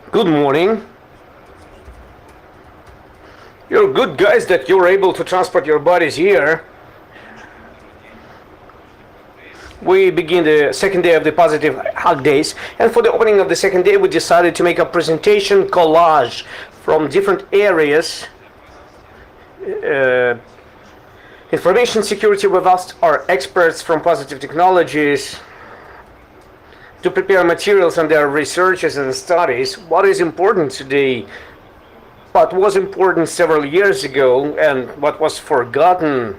Good morning. You're good guys that you're able to transport your bodies here. We begin the second day of the positive hug days, and for the opening of the second day we decided to make a presentation collage from different areas. uh, Information security. We've asked our experts from positive technologies to prepare materials on their researches and studies. What is important today, what was important several years ago, and what was forgotten.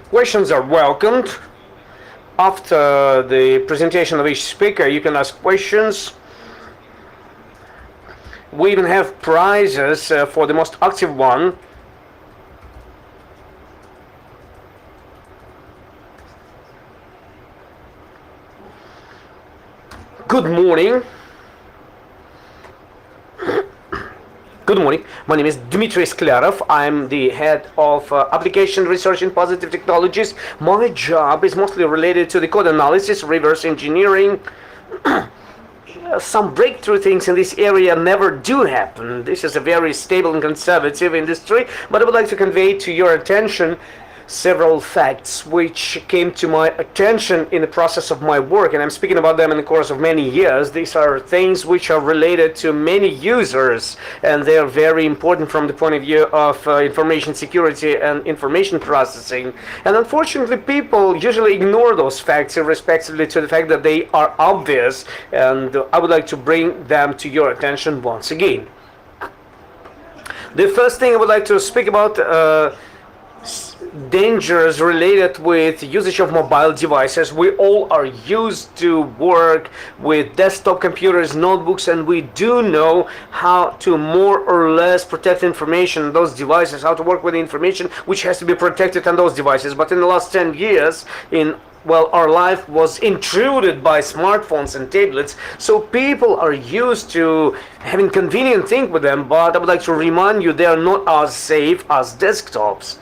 Questions are welcomed. After the presentation of each speaker, you can ask questions. We even have prizes for the most active one. Good morning. Good morning. My name is Dmitry Sklarov. I'm the head of application research in positive technologies. My job is mostly related to the code analysis, reverse engineering. Some breakthrough things in this area never do happen. This is a very stable and conservative industry, but I would like to convey to your attention several facts which came to my attention in the process of my work, and I'm speaking about them in the course of many years. These are things which are related to many users, and they are very important from the point of view of information security and information processing. And unfortunately, people usually ignore those facts irrespectively to the fact that they are obvious, and I would like to bring them to your attention once again. The first thing I would like to speak about dangers related with usage of mobile devices. We all are used to work with desktop computers, notebooks, and we do know how to more or less protect information on those devices, how to work with the information which has to be protected on those devices. But in the last 10 years, our life was intruded by smartphones and tablets, so people are used to having convenient things with them, but I would like to remind you they are not as safe as desktops.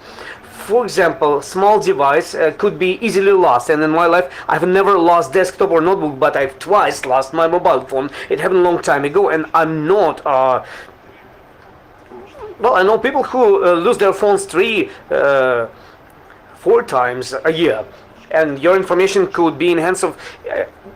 For example, small device could be easily lost, and in my life I've never lost desktop or notebook, but I've twice lost my mobile phone. It happened a long time ago, and I'm not I know people who lose their phones 4 times a year, and your information could be in hands of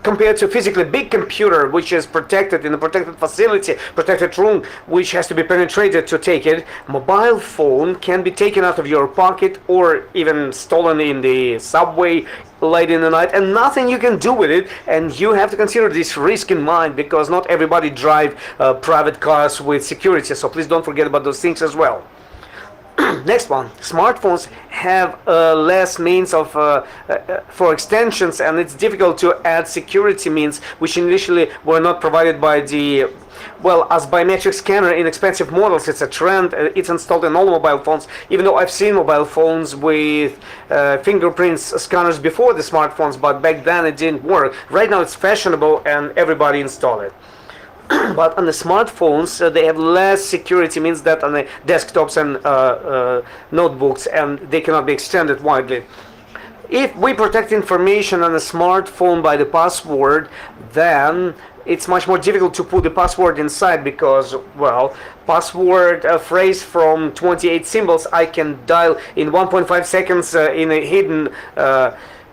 compared to physically big computer, which is protected in a protected facility, protected room, which has to be penetrated to take it. Mobile phone can be taken out of your pocket or even stolen in the subway late in the night, and nothing you can do with it. And you have to consider this risk in mind, because not everybody drive private cars with security, so please don't forget about those things as well. Next one, smartphones have less means of for extensions, and it's difficult to add security means which initially were not provided by the as biometric scanner in expensive models. It's a trend. It's installed in all mobile phones, even though I've seen mobile phones with fingerprints scanners before the smartphones, but back then it didn't work. Right now it's fashionable and everybody install it. But on the smartphones, they have less security means that on the desktops and notebooks, and they cannot be extended widely. If we protect information on a smartphone by the password, then it's much more difficult to put the password inside, because, password phrase from 28 symbols I can dial in 1.5 seconds in a hidden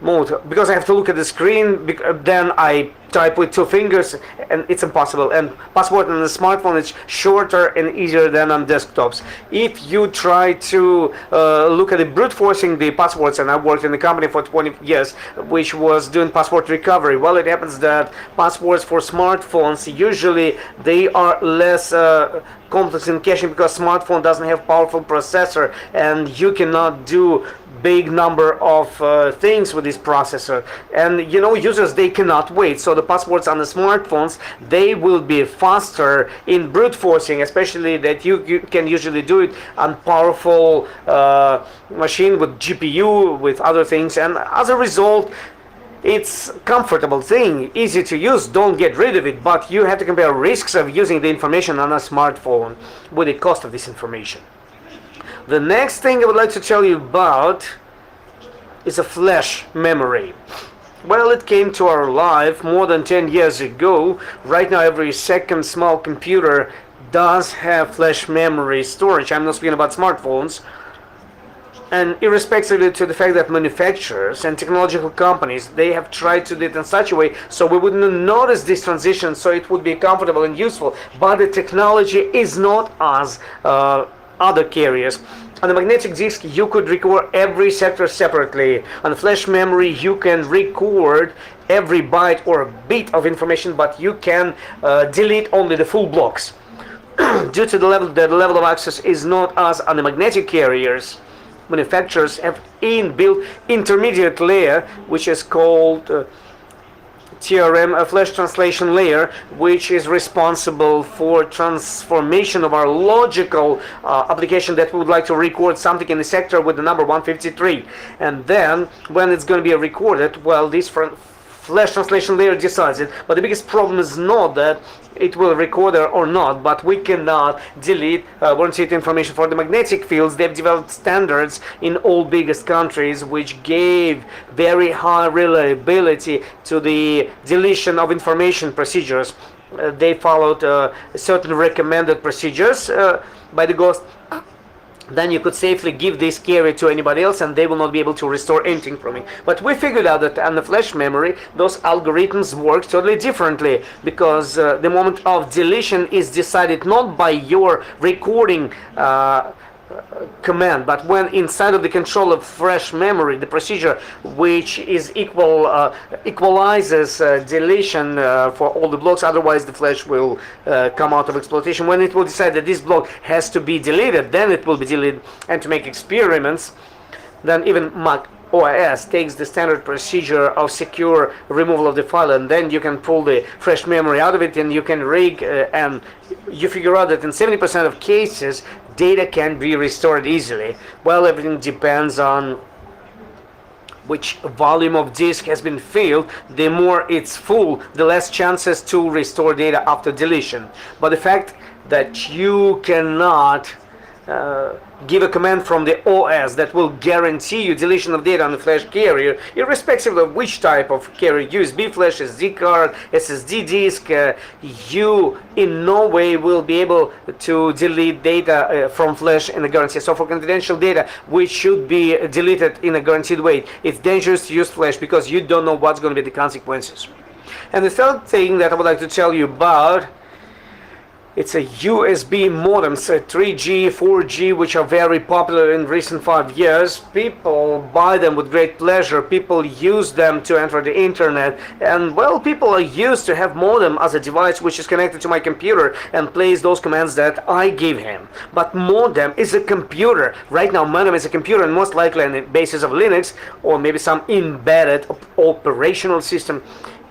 mode, because I have to look at the screen. Then I type with 2 fingers, and it's impossible. And password on the smartphone is shorter and easier than on desktops. If you try to look at the brute forcing the passwords, and I worked in the company for 20 years which was doing password recovery, it happens that passwords for smartphones usually they are less complex in caching, because smartphone doesn't have powerful processor, and you cannot do big number of things with this processor. And users, they cannot wait, so the passwords on the smartphones, they will be faster in brute forcing, especially that you can usually do it on powerful machine with GPU, with other things. And as a result, it's comfortable thing, easy to use, don't get rid of it, but you have to compare risks of using the information on a smartphone with the cost of this information. The next thing I would like to tell you about is a flash memory. Well, it came to our life more than 10 years ago. Right now, every second small computer does have flash memory storage. I'm not speaking about smartphones. And irrespectively to the fact that manufacturers and technological companies, they have tried to do it in such a way so we wouldn't notice this transition, so it would be comfortable and useful. But the technology is not as other carriers. On the magnetic disk, you could record every sector separately. On the flash memory, you can record every byte or bit of information, but you can delete only the full blocks. Due to the level of access is not as on the magnetic carriers, manufacturers have inbuilt intermediate layer, which is called TRM, a flash translation layer, which is responsible for transformation of our logical application that we would like to record something in the sector with the number 153. And then when it's going to be recorded, well, this flash translation layer decides it. But the biggest problem is not that it will record or not, but we cannot delete warranted information. For the magnetic fields, they've developed standards in all biggest countries which gave very high reliability to the deletion of information procedures. They followed certain recommended procedures by the ghost. Then you could safely give this carrier to anybody else and they will not be able to restore anything from it. But we figured out that on the flash memory, those algorithms work totally differently, because the moment of deletion is decided not by your recording command, but when inside of the control of flash memory, the procedure which is equalizes deletion for all the blocks, otherwise the flash will come out of exploitation. When it will decide that this block has to be deleted, then it will be deleted. And to make experiments, then even Mac OS takes the standard procedure of secure removal of the file, and then you can pull the flash memory out of it and you can rig and you figure out that in 70% of cases data can be restored easily. Well, everything depends on which volume of disk has been filled. The more it's full, the less chances to restore data after deletion. But the fact that you cannot give a command from the OS that will guarantee you deletion of data on the flash carrier, irrespective of which type of carrier, USB flash, SD card, SSD disk, you in no way will be able to delete data from flash in a guarantee. So for confidential data, which should be deleted in a guaranteed way, it's dangerous to use flash because you don't know what's going to be the consequences. And the third thing that I would like to tell you about, it's a USB modems, 3G, 4G, which are very popular in recent 5 years. People buy them with great pleasure. People use them to enter the internet. And well, people are used to have modem as a device which is connected to my computer and plays those commands that I give him. But modem is a computer. Right now, modem is a computer, and most likely on the basis of Linux or maybe some embedded operational system,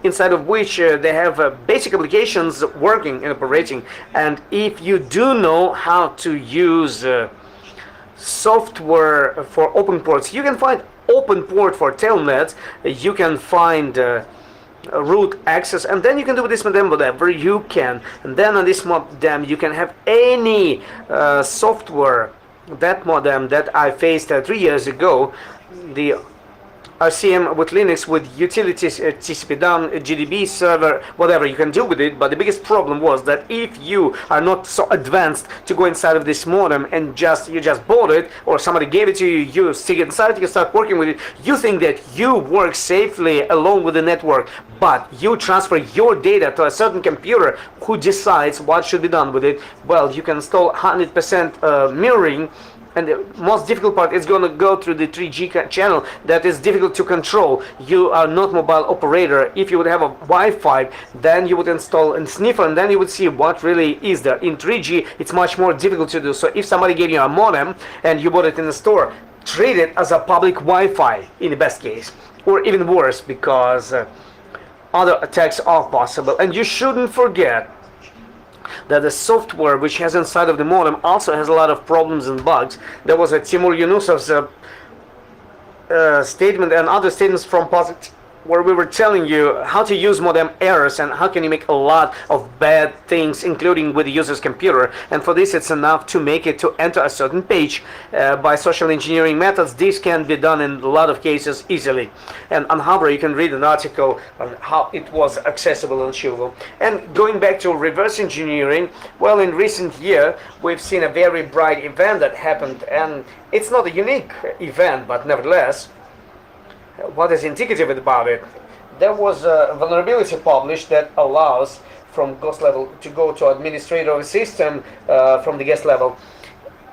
inside of which they have basic applications working and operating. And if you do know how to use software for open ports, you can find open port for telnet, you can find root access, and then you can do this modem whatever you can. And then on this modem you can have any software. That modem that I faced 3 years ago, the RCM with Linux, with utilities, TCP down, GDB server, whatever you can do with it. But the biggest problem was that if you are not so advanced to go inside of this modem and you just bought it, or somebody gave it to you, you stick it inside, you start working with it, you think that you work safely along with the network, but you transfer your data to a certain computer who decides what should be done with it. Well, you can install 100% mirroring. And the most difficult part is going to go through the 3G channel that is difficult to control. You are not mobile operator. If you would have a Wi-Fi, then you would install a sniffer, and then you would see what really is there. In 3G, it's much more difficult to do. So if somebody gave you a modem and you bought it in the store, treat it as a public Wi-Fi in the best case. Or even worse, because other attacks are possible. And you shouldn't forget that the software which has inside of the modem also has a lot of problems and bugs. There was a Timur Yunusov's statement and other statements from where we were telling you how to use modem errors and how can you make a lot of bad things, including with the user's computer. And for this, it's enough to make it to enter a certain page by social engineering methods. This can be done in a lot of cases easily. And on Harbor, you can read an article on how it was accessible and achievable. And going back to reverse engineering, well, in recent year, we've seen a very bright event that happened, and it's not a unique event, but nevertheless, what is indicative about it? There was a vulnerability published that allows from ghost level to go to administrator of a system from the guest level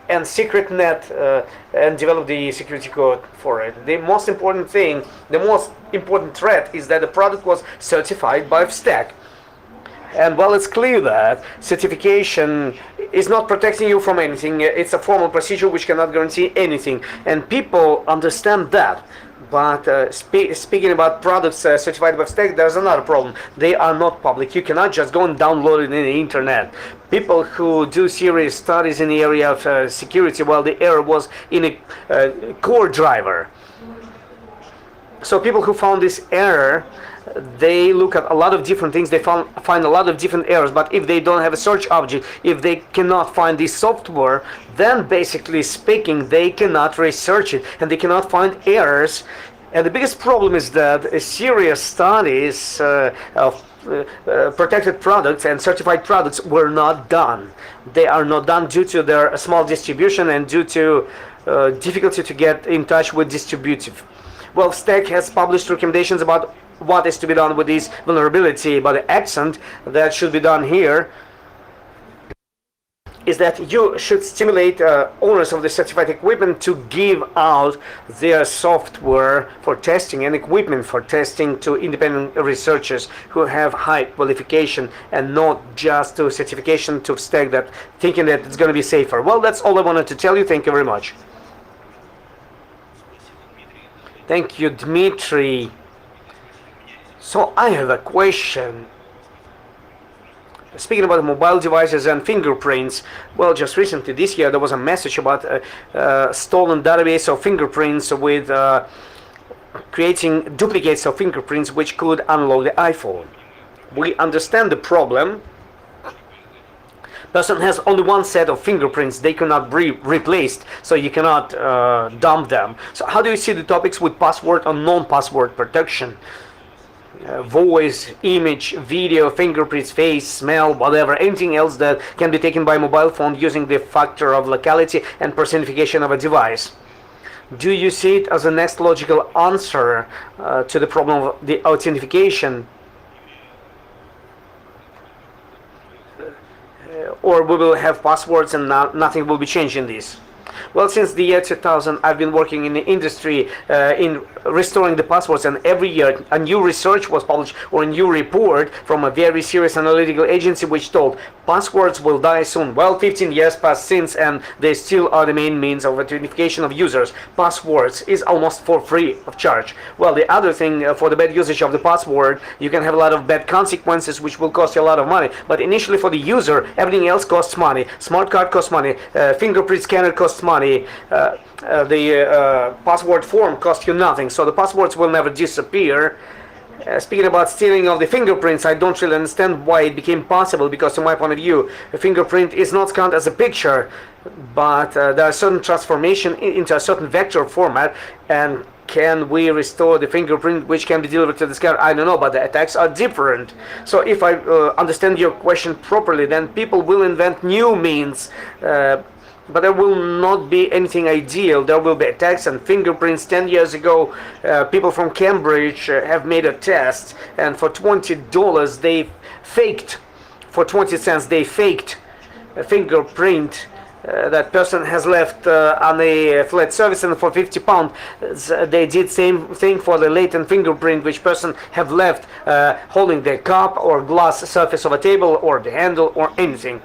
and secret net and develop the security code for it. The most important thing, the most important threat is that the product was certified by PHDays. And well, it's clear that certification is not protecting you from anything. It's a formal procedure which cannot guarantee anything. And people understand that. But speaking about products certified by PHDays, there's another problem. They are not public. You cannot just go and download it in the internet. People who do serious studies in the area of security, well, the error was in a core driver. So people who found this error, they look at a lot of different things, they find a lot of different errors, but if they don't have a search object, if they cannot find this software, then basically speaking, they cannot research it, and they cannot find errors. And the biggest problem is that serious studies of protected products and certified products were not done. They are not done due to their small distribution and due to difficulty to get in touch with distributive. Well, PHDays has published recommendations about what is to be done with this vulnerability, but the accent that should be done here is that you should stimulate owners of the certified equipment to give out their software for testing and equipment for testing to independent researchers who have high qualification, and not just to certification to PHDays that thinking that it's going to be safer. Well, that's all I wanted to tell you. Thank you very much. Thank you, Dmitry. So I have a question. Speaking about mobile devices and fingerprints, well, just recently this year there was a message about a stolen database of fingerprints with creating duplicates of fingerprints which could unlock the iPhone. We understand the problem. Person has only one set of fingerprints, they cannot be replaced, so you cannot dump them. So how do you see the topics with password or non-password protection? Voice, image, video, fingerprints, face, smell, whatever, anything else that can be taken by mobile phone using the factor of locality and personification of a device. Do you see it as the next logical answer to the problem of the authentication? Or we will have passwords and nothing will be changed in this? Well, since the year 2000, I've been working in the industry in restoring the passwords, and every year a new research was published or a new report from a very serious analytical agency which told passwords will die soon. Well, 15 years passed since, and they still are the main means of authentication of users. Passwords is almost for free of charge. Well, the other thing, for the bad usage of the password, you can have a lot of bad consequences which will cost you a lot of money. But initially for the user, everything else costs money. Smart card costs money, fingerprint scanner costs money, the password form costs you nothing, so the passwords will never disappear. Speaking about stealing of the fingerprints, I don't really understand why it became possible, because from my point of view, a fingerprint is not scanned as a picture, but there are certain transformation into a certain vector format, and can we restore the fingerprint which can be delivered to the scanner? I don't know, but the attacks are different. So if I understand your question properly, then people will invent new means, but there will not be anything ideal. There will be attacks and fingerprints. 10 years ago, people from Cambridge have made a test, and for $20 they faked, for 20 cents they faked a fingerprint that person has left on a flat surface, and for £50 they did same thing for the latent fingerprint which person have left holding the cup or glass surface of a table or the handle or anything.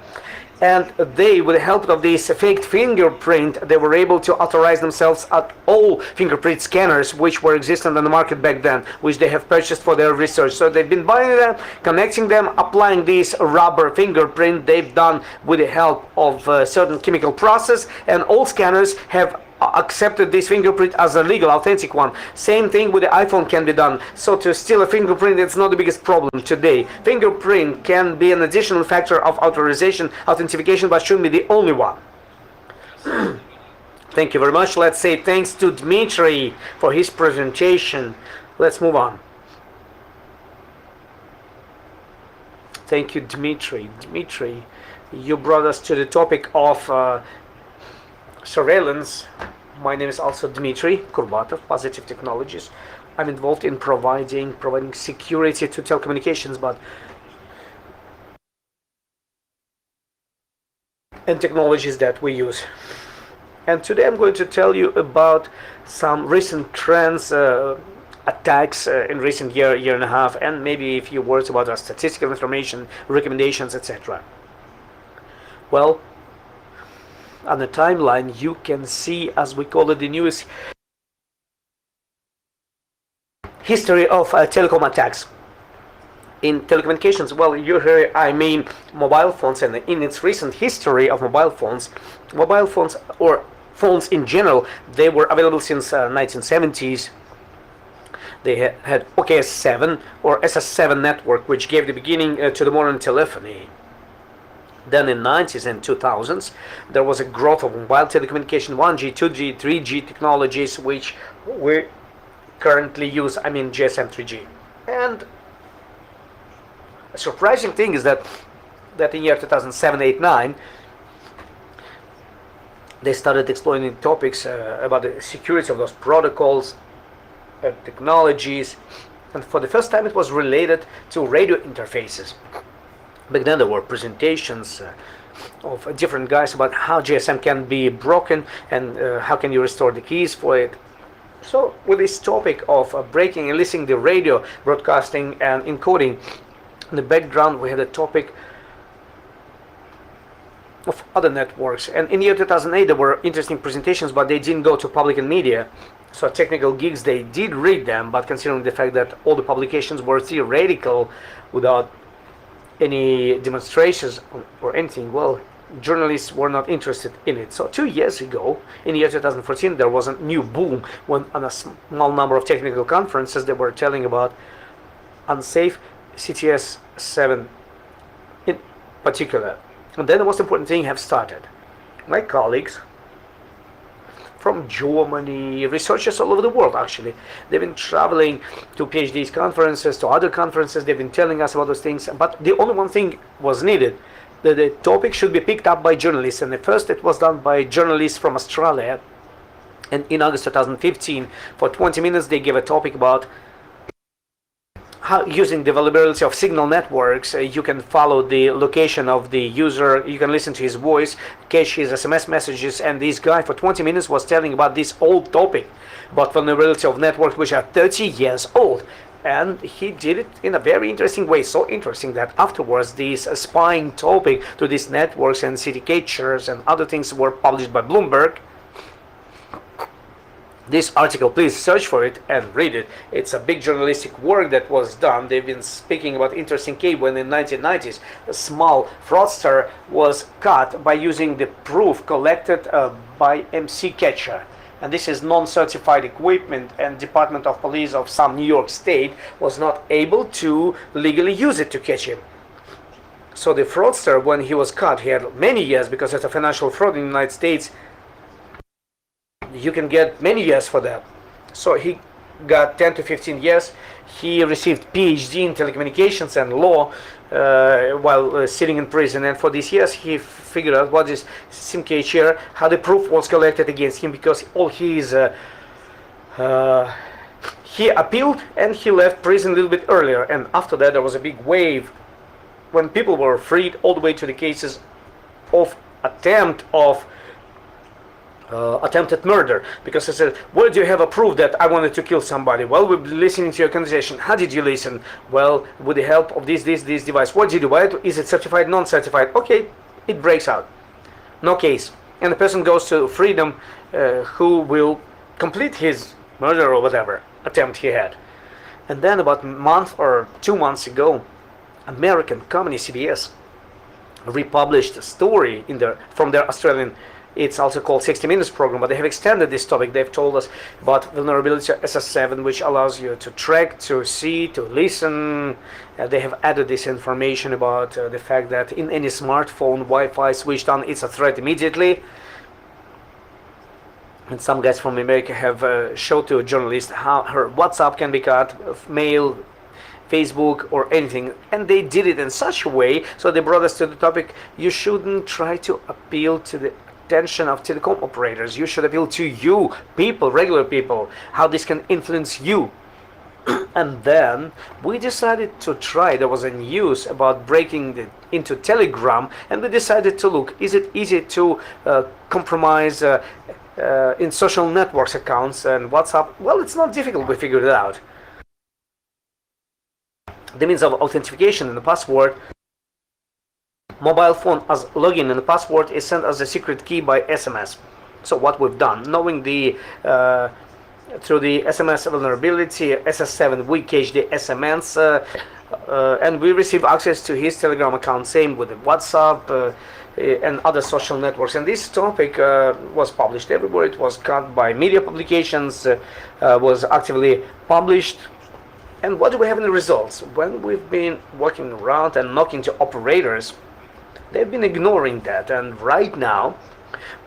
And they, with the help of this faked fingerprint, they were able to authorize themselves at all fingerprint scanners which were existent on the market back then, which they have purchased for their research. So they've been buying them, connecting them, applying this rubber fingerprint they've done with the help of a certain chemical process, and all scanners have accepted this fingerprint as a legal, authentic one. Same thing with the iPhone can be done. So to steal a fingerprint, it's not the biggest problem today. Fingerprint can be an additional factor of authorization, authentication, but shouldn't be the only one. Thank you very much. Let's say thanks to Dmitry for his presentation. Let's move on. Thank you, Dmitry. Dmitry, you brought us to the topic of surveillance. My name is also Dmitry Kurbatov, Positive Technologies. I'm involved in providing security to telecommunications, and technologies that we use. And today I'm going to tell you about some recent trends, attacks in recent year and a half, and maybe a few words about our statistical information, recommendations, etc. Well, on the timeline you can see, as we call it, the newest history of telecom attacks. In telecommunications, well, you hear I mean mobile phones, and in its recent history of mobile phones or phones in general, they were available since 1970s. They had OKS7 or SS7 network, which gave the beginning to the modern telephony. Then in 90s and 2000s, there was a growth of mobile telecommunication, 1G, 2G, 3G technologies, which we currently use, I mean GSM 3G. And a surprising thing is that in year 2007, 8, 9, they started exploring topics about the security of those protocols and technologies, and for the first time it was related to radio interfaces. Back then there were presentations of different guys about how GSM can be broken and how can you restore the keys for it. So with this topic of breaking and listening the radio broadcasting and encoding, in the background we had a topic of other networks, and in the year 2008 there were interesting presentations, but they didn't go to public and media. So technical geeks, they did read them, but considering the fact that all the publications were theoretical without any demonstrations or anything, well, journalists were not interested in it. So 2 years ago, in the year 2014, there was a new boom when on a small number of technical conferences they were telling about unsafe CTS7 in particular. And then the most important thing have started. My colleagues from Germany, researchers all over the world actually, they've been traveling to PHDays conferences, to other conferences, they've been telling us about those things, but the only one thing was needed, that the topic should be picked up by journalists, and at first it was done by journalists from Australia. And in August 2015, for 20 minutes they gave a topic about how, using the availability of signal networks, you can follow the location of the user, you can listen to his voice, catch his SMS messages, and this guy for 20 minutes was telling about this old topic, about vulnerability of networks which are 30 years old. And he did it in a very interesting way, so interesting that afterwards this spying topic to these networks and city captures and other things were published by Bloomberg. This article, please search for it and read it. It's a big journalistic work that was done. They've been speaking about interesting case when in the 1990s a small fraudster was caught by using the proof collected by MC Catcher. And this is non-certified equipment, and Department of Police of some New York state was not able to legally use it to catch him. So the fraudster, when he was caught, he had many years, because it's a financial fraud in the United States. You can get many years for that. So he got 10 to 15 years. He received PhD in telecommunications and law while sitting in prison. And for these years, he figured out what is SIM catcher, how the proof was collected against him, because all his he appealed and he left prison a little bit earlier. And after that, there was a big wave when people were freed, all the way to the cases of attempted murder, because I said, where do you have a proof that I wanted to kill somebody? Well, we've been listening to your conversation. How did you listen? Well, with the help of this device. What did you do? Is it certified, non-certified? Okay, it breaks out. No case. And the person goes to freedom, who will complete his murder or whatever attempt he had. And then about a month or 2 months ago, American company CBS republished a story from their Australian It's also called 60 Minutes program, but they have extended this topic. They've told us about vulnerability SS7, which allows you to track, to see, to listen. They have added this information about the fact that in any smartphone, Wi-Fi switched on, it's a threat immediately. And some guys from America have showed to a journalist how her WhatsApp can be cut, mail, Facebook, or anything, and they did it in such a way. So they brought us to the topic: you shouldn't try to appeal to the attention of telecom operators. You should appeal to you, people, regular people, how this can influence you. And then we decided to try. There was a news about breaking into Telegram, and we decided to look: is it easy to compromise in social networks accounts and WhatsApp? Well, it's not difficult. We figured it out. The means of authentication and the password. Mobile phone as login and the password is sent as a secret key by SMS. So what we've done, knowing the through the SMS vulnerability SS7, we cache the SMS and we receive access to his Telegram account. Same with the WhatsApp and other social networks. And this topic was published everywhere. It was cut by media publications, was actively published. And what do we have in the results? When we've been walking around and knocking to operators, they've been ignoring that. And right now,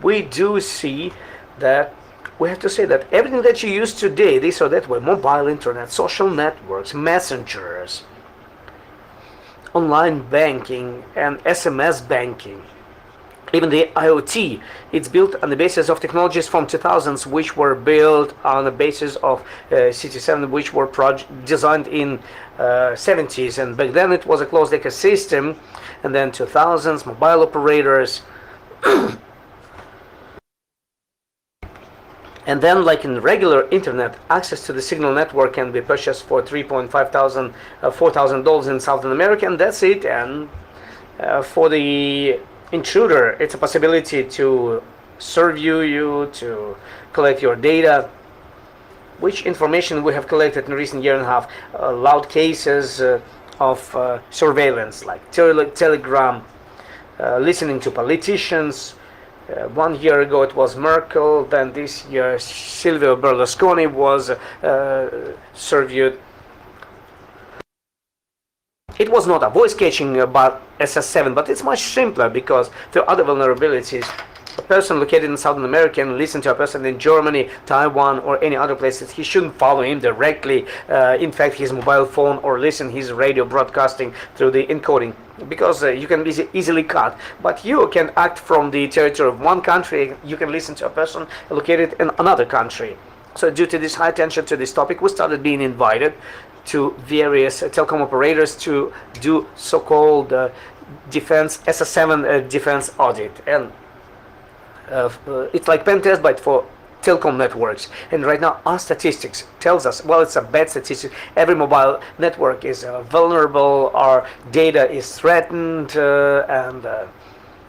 we do see that we have to say that everything that you use today, this or that way, mobile internet, social networks, messengers, online banking, and SMS banking, even the IoT, it's built on the basis of technologies from 2000s, which were built on the basis of CT7, which were designed in 70s. And back then it was a closed ecosystem. And then 2000s, mobile operators. And then, like in regular internet, access to the signal network can be purchased for $4,000 in Southern America, and that's it. And for the intruder, it's a possibility to survey you, to collect your data, which information we have collected in recent year and a half. Loud cases of surveillance, like Telegram, listening to politicians. 1 year ago it was Merkel, then this year Silvio Berlusconi was surveyed. It was not a voice catching about SS7, but it's much simpler because there are other vulnerabilities. A person located in Southern America can listen to a person in Germany, Taiwan, or any other places. He shouldn't follow him directly, in fact, his mobile phone, or listen his radio broadcasting through the encoding, because you can be easily cut. But you can act from the territory of one country. You can listen to a person located in another country. So due to this high attention to this topic, we started being invited to various telecom operators to do so-called defense SS7 defense audit. And it's like pen test, but for telecom networks. And right now our statistics tells us, well, it's a bad statistic. Every mobile network is vulnerable, our data is threatened, and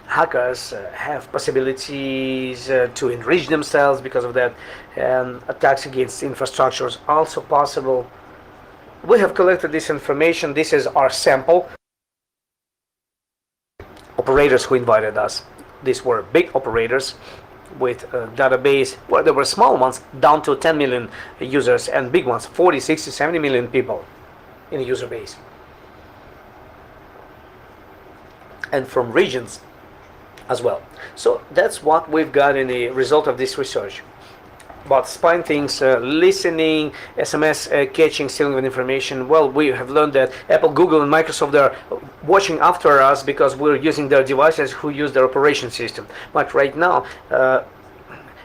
hackers have possibilities to enrich themselves because of that, and attacks against infrastructures also possible. We have collected this information. This is our sample. Operators who invited us, these were big operators with a database, well, there were small ones down to 10 million users, and big ones 40, 60, 70 million people in a user base, and from regions as well. So that's what we've got in the result of this research. But spying things, listening, SMS catching, stealing of information. Well, we have learned that Apple, Google, and Microsoft are watching after us because we're using their devices who use their operation system. But right now,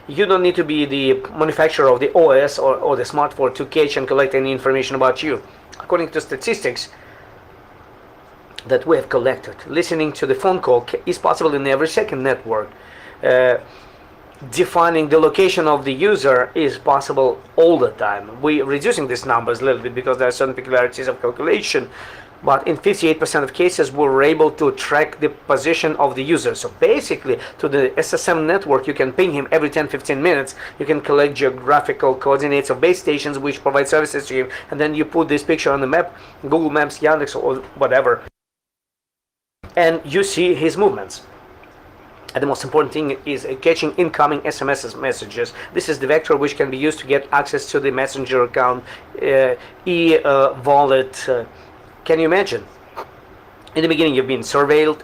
you don't need to be the manufacturer of the OS or the smartphone to catch and collect any information about you. According to statistics that we have collected, listening to the phone call is possible in every second network. Defining the location of the user is possible all the time. We're reducing these numbers a little bit because there are certain peculiarities of calculation, but in 58% of cases we were able to track the position of the user. So basically, to the SS7 network, you can ping him every 10-15 minutes. You can collect geographical coordinates of base stations which provide services to him, and then you put this picture on the map, Google Maps, Yandex, or whatever, and you see his movements. And the most important thing is catching incoming SMS messages. This is the vector which can be used to get access to the messenger account, e-wallet. Can you imagine? In the beginning, you've been surveilled.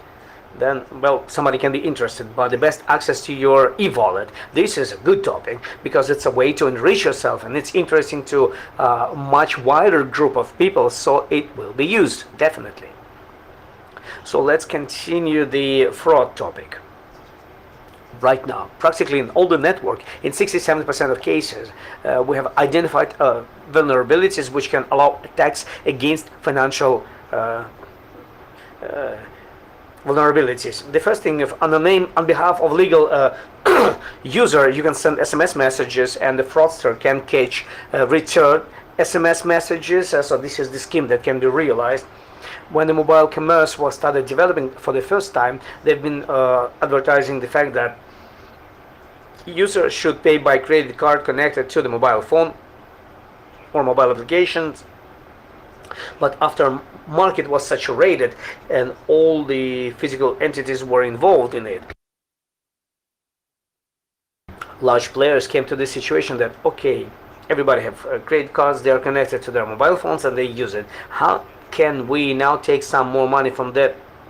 Then, well, somebody can be interested, but the best access to your e-wallet. This is a good topic because it's a way to enrich yourself, and it's interesting to a much wider group of people, so it will be used, definitely. So let's continue the fraud topic. Right now, practically in all the network, in 67% of cases, we have identified vulnerabilities which can allow attacks against financial vulnerabilities. The first thing, if on the name on behalf of legal user, you can send SMS messages, and the fraudster can catch return SMS messages. So this is the scheme that can be realized. When the mobile commerce was started developing for the first time, they've been advertising the fact that users should pay by credit card connected to the mobile phone or mobile applications. But after market was saturated and all the physical entities were involved in it, large players came to the situation that, okay, everybody have credit cards, they are connected to their mobile phones and they use it. How can we now take some more money from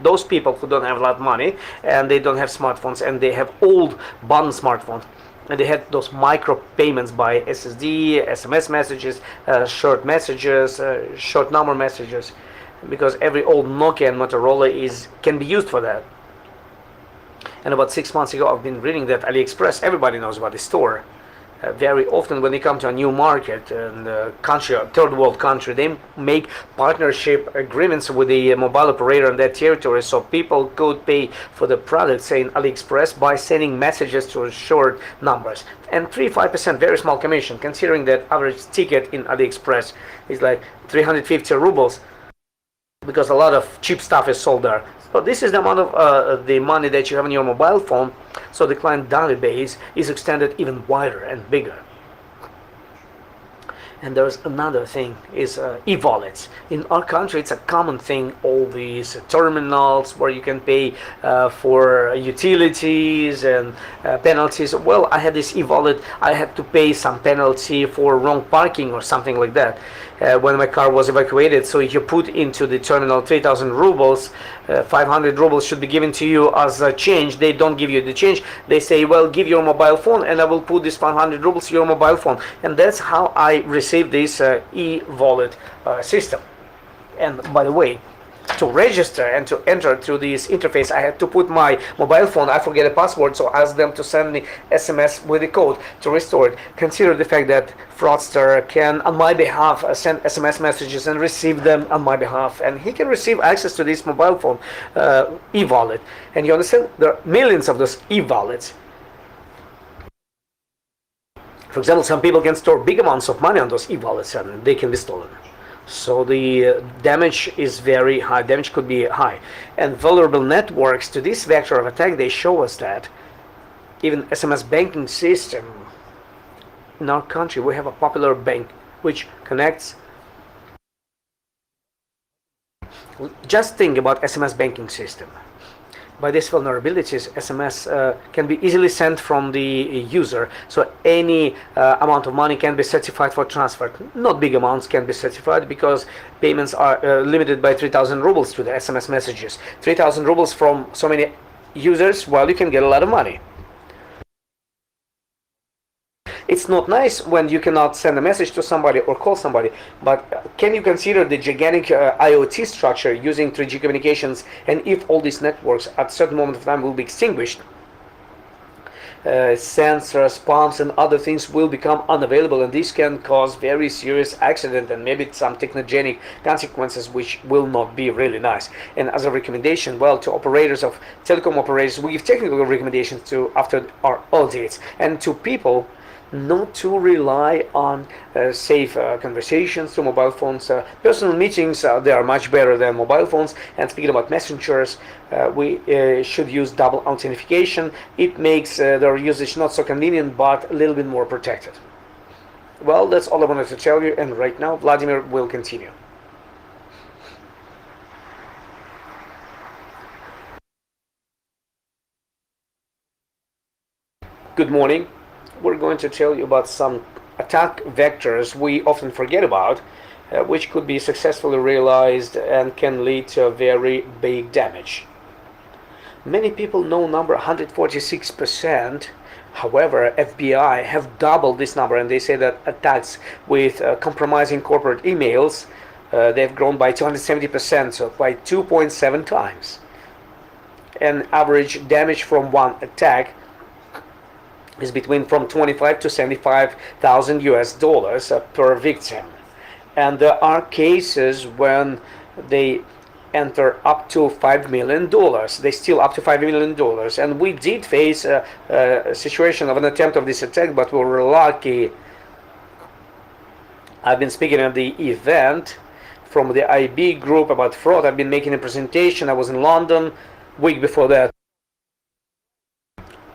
those people who don't have a lot of money and they don't have smartphones and they have old button smartphones, and they had those micro payments by SSD, SMS messages, short messages, short number messages, because every old Nokia and Motorola can be used for that. And about 6 months ago, I've been reading that AliExpress, everybody knows about the store. Very often when they come to a new market and country, a third world country, they make partnership agreements with the mobile operator in that territory, so people could pay for the product, say in AliExpress, by sending messages to short numbers. And 3-5%, very small commission, considering that average ticket in AliExpress is like 350 rubles, because a lot of cheap stuff is sold there. So this is the amount of the money that you have on your mobile phone. So the client database is extended even wider and bigger. And there's another thing, is e-wallets. In our country, it's a common thing, all these terminals where you can pay for utilities and penalties. Well, I had this e-wallet, I had to pay some penalty for wrong parking or something like that. When my car was evacuated, so you put into the terminal 3,000 rubles, 500 rubles should be given to you as a change. They don't give you the change. They say, well, give your mobile phone and I will put this 500 rubles to your mobile phone. And that's how I received this e-wallet system. And by the way, to register and to enter through this interface, I had to put my mobile phone, I forget a password, so ask them to send me SMS with the code to restore it. Consider the fact that fraudster can, on my behalf, send SMS messages and receive them on my behalf, and he can receive access to this mobile phone e-wallet. And you understand, there are millions of those e-wallets. For example, some people can store big amounts of money on those e-wallets and they can be stolen. So the damage is very high. Damage could be high. And vulnerable networks to this vector of attack, they show us that even SMS banking system in our country, we have a popular bank which connects. Just think about SMS banking system. By these vulnerabilities, SMS can be easily sent from the user, so any amount of money can be certified for transfer. Not big amounts can be certified because payments are limited by 3,000 rubles to the SMS messages. 3,000 rubles from so many users, well, you can get a lot of money. It's not nice when you cannot send a message to somebody or call somebody, but can you consider the gigantic IoT structure using 3G communications, and if all these networks at a certain moment of time will be extinguished, sensors, pumps and other things will become unavailable, and this can cause very serious accident and maybe some technogenic consequences which will not be really nice. And as a recommendation, well, to operators of telecom operators, we give technical recommendations to after our audits, and to people not to rely on safe conversations through mobile phones. Personal meetings, they are much better than mobile phones. And speaking about messengers, we should use double authentication. It makes their usage not so convenient, but a little bit more protected. Well, that's all I wanted to tell you, and right now Vladimir will continue. Good morning. We're going to tell you about some attack vectors we often forget about, which could be successfully realized and can lead to a very big damage. Many people know number 146%. However, FBI have doubled this number, and they say that attacks with compromising corporate emails, they've grown by 270%, so by 2.7 times. And average damage from one attack is between from 25 to 75,000 US dollars per victim. And there are cases when they enter up to $5 million. They steal up to $5 million. And we did face a situation of an attempt of this attack, but we were lucky. I've been speaking at the event from the IB group about fraud. I've been making a presentation. I was in London week before that.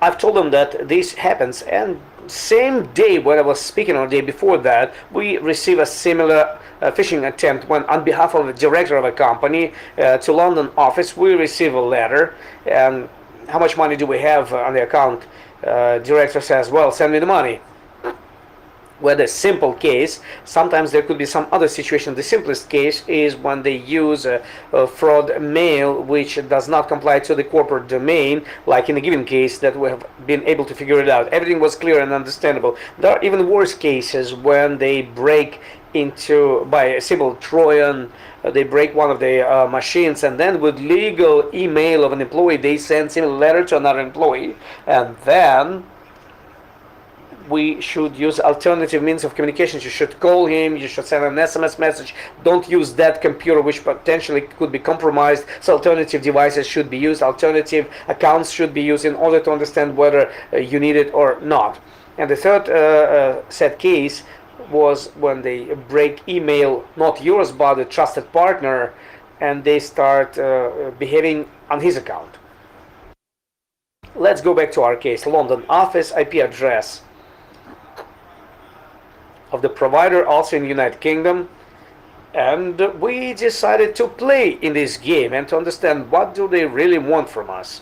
I've told them that this happens, and same day when I was speaking, or the day before that, we received a similar phishing attempt when, on behalf of the director of a company to London office, we received a letter. And how much money do we have on the account? Director says, well, send me the money. With a simple case, sometimes there could be some other situation. The simplest case is when they use a fraud mail which does not comply to the corporate domain, like in a given case that we have been able to figure it out. Everything was clear and understandable. There are even worse cases when they break into, by a simple Trojan, they break one of the machines, and then with legal email of an employee, they send similar letter to another employee, and then we should use alternative means of communication. You should call him, you should send an SMS message. Don't use that computer which potentially could be compromised. So alternative devices should be used, alternative accounts should be used in order to understand whether you need it or not. And the third set case was when they break email, not yours but a trusted partner, and they start behaving on his account. Let's go back to our case. London office IP address of the provider, also in the United Kingdom, and we decided to play in this game and to understand what do they really want from us.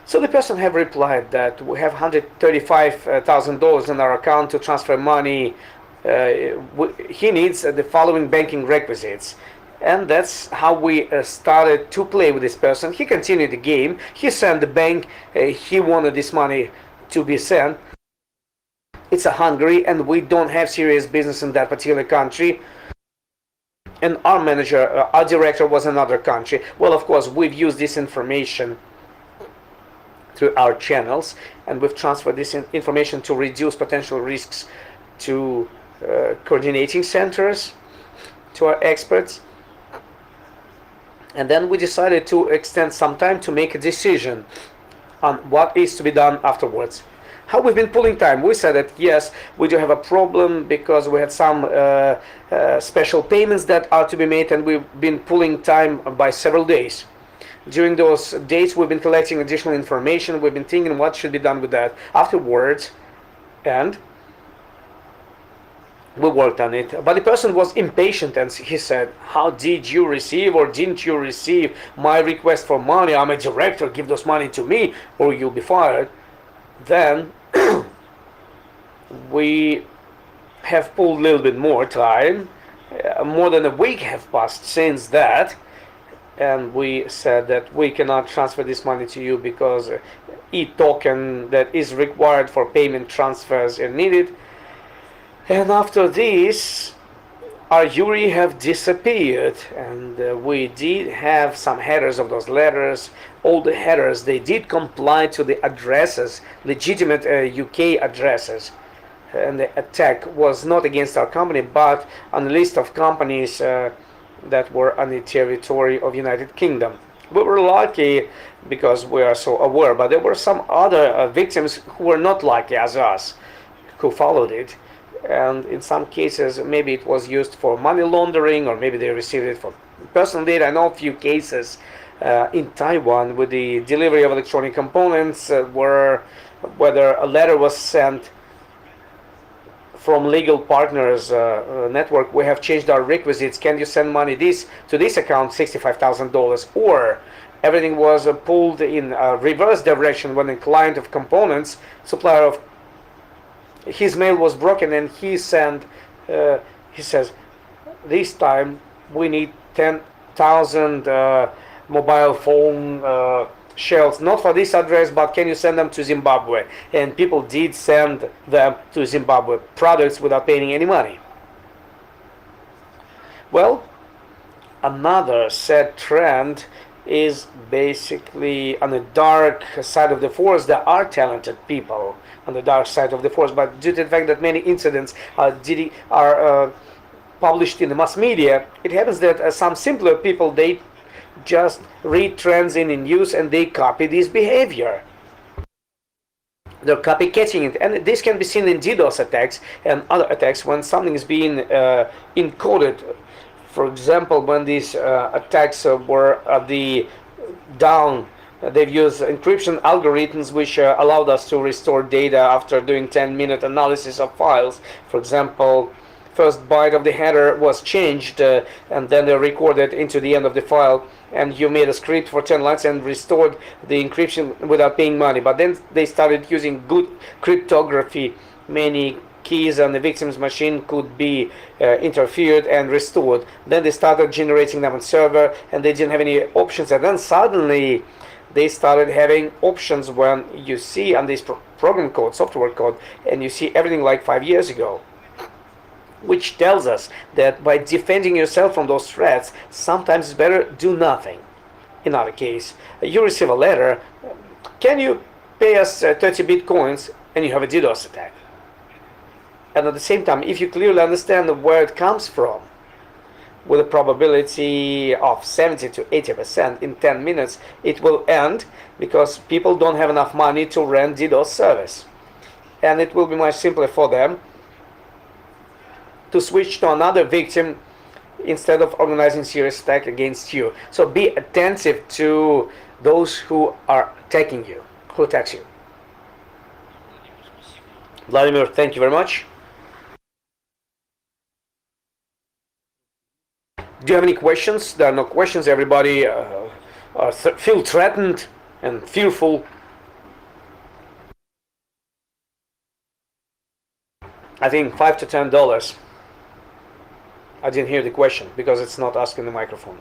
So the person have replied that we have $135,000 in our account to transfer money. He needs the following banking requisites. And that's how we started to play with this person. He continued the game. He sent the bank. He wanted this money to be sent. It's a Hungary, and we don't have serious business in that particular country. And our manager, our director, was another country. Well, of course, we've used this information through our channels, and we've transferred this information to reduce potential risks to coordinating centers, to our experts. And then we decided to extend some time to make a decision on what is to be done afterwards. How we've been pulling time? We said that yes, we do have a problem because we had some special payments that are to be made, and we've been pulling time by several days. During those days, we've been collecting additional information. We've been thinking what should be done with that afterwards, and we worked on it. But the person was impatient, and he said, how did you receive or didn't you receive my request for money? I'm a director, give those money to me or you'll be fired. Then we have pulled a little bit more time. More than a week have passed since that, and we said that we cannot transfer this money to you because e-token that is required for payment transfers are needed. And after this, our Yuri have disappeared, and we did have some headers of those letters. All the headers, they did comply to the addresses, legitimate UK addresses, and the attack was not against our company but on a list of companies that were on the territory of United Kingdom. We were lucky because we are so aware, but there were some other victims who were not lucky as us, who followed it. And in some cases, maybe it was used for money laundering, or maybe they received it for personal data. I know a few cases in Taiwan with the delivery of electronic components where whether a letter was sent from legal partners network, we have changed our requisites. Can you send money to this account, $65,000? Or everything was pulled in a reverse direction when the client of components, supplier of his mail was broken, and he says, this time we need 10,000 mobile phone shells, not for this address, but can you send them to Zimbabwe? And people did send them to Zimbabwe, products without paying any money. Well, another sad trend is basically on the dark side of the force. There are talented people on the dark side of the force, but due to the fact that many incidents are published in the mass media, it happens that some simpler people, they just read trends in the news and they copy this behavior. They're copycatting it, and this can be seen in DDoS attacks and other attacks when something is being encoded. For example, when these attacks were at the down, they've used encryption algorithms which allowed us to restore data after doing 10-minute analysis of files. For example, first byte of the header was changed and then they recorded into the end of the file, and you made a script for 10 lines and restored the encryption without paying money. But then they started using good cryptography. Many keys on the victim's machine could be interfered and restored. Then they started generating them on server, and they didn't have any options. And then suddenly they started having options when you see on this program code, software code, and you see everything like 5 years ago, which tells us that by defending yourself from those threats, sometimes it's better do nothing. In other case, you receive a letter, can you pay us 30 bitcoins, and you have a DDoS attack. And at the same time, if you clearly understand where it comes from, with a probability of 70 to 80% in 10 minutes, it will end, because people don't have enough money to rent DDoS service. And it will be much simpler for them to switch to another victim instead of organizing serious attack against you. So be attentive to those who are attacking you, who attacks you. Vladimir, thank you very much. Do you have any questions? There are no questions. Everybody feel threatened and fearful. I think $5 to $10. I didn't hear the question because it's not asked in the microphone.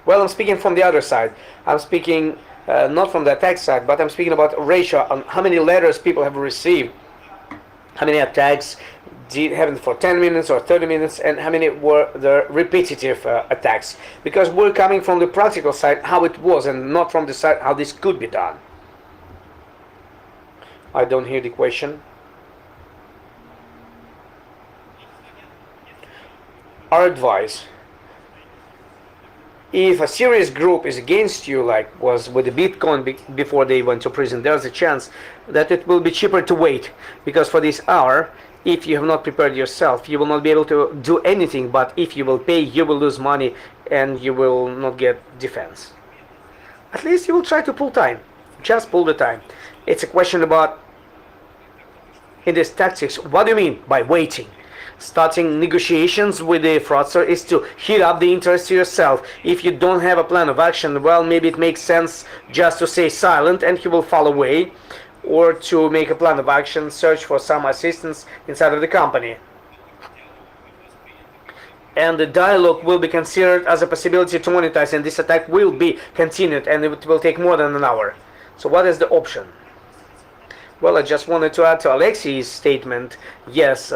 Well, I'm speaking from the other side. I'm speaking not from the attack side, but I'm speaking about ratio on how many letters people have received, how many attacks did happen for 10 minutes or 30 minutes, and how many were the repetitive attacks. Because we're coming from the practical side, how it was, and not from the side how this could be done. I don't hear the question. Our advice: if a serious group is against you, like was with the Bitcoin before they went to prison, there's a chance that it will be cheaper to wait, because for this hour, if you have not prepared yourself, you will not be able to do anything. But if you will pay, you will lose money and you will not get defense. At least you will try to pull time. Just pull the time. It's a question about, in this tactics, what do you mean by waiting? Starting negotiations with the fraudster is to heat up the interest to yourself. If you don't have a plan of action, well, maybe it makes sense just to stay silent and he will fall away, or to make a plan of action, search for some assistance inside of the company. And the dialogue will be considered as a possibility to monetize, and this attack will be continued, and it will take more than an hour. So what is the option? Well, I just wanted to add to Alexei's statement. Yes,